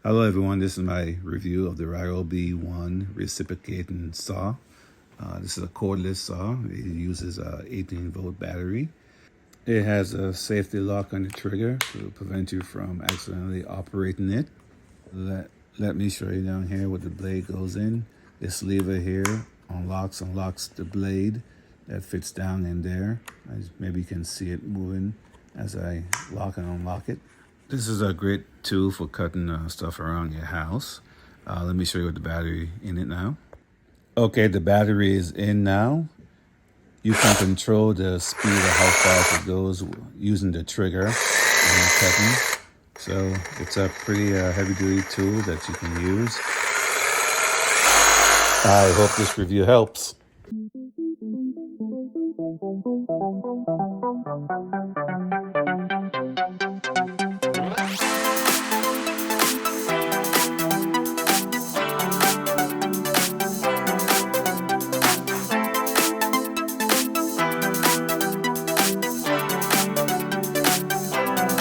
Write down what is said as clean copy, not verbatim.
Hello everyone, this is my review of the RYOBI ONE Reciprocating Saw. This is a cordless saw. It uses a 18-volt battery. It has a safety lock on the trigger to prevent you from accidentally operating it. Let me show you down here what the blade goes in. This lever here unlocks the blade that fits down in there. Maybe you can see it moving as I lock and unlock it. This is a great tool for cutting stuff around your house. Let me show you with the battery in it now. Okay, the battery is in now. You can control the speed of how fast it goes using the trigger and cutting. So it's a pretty heavy-duty tool that you can use. I hope this review helps.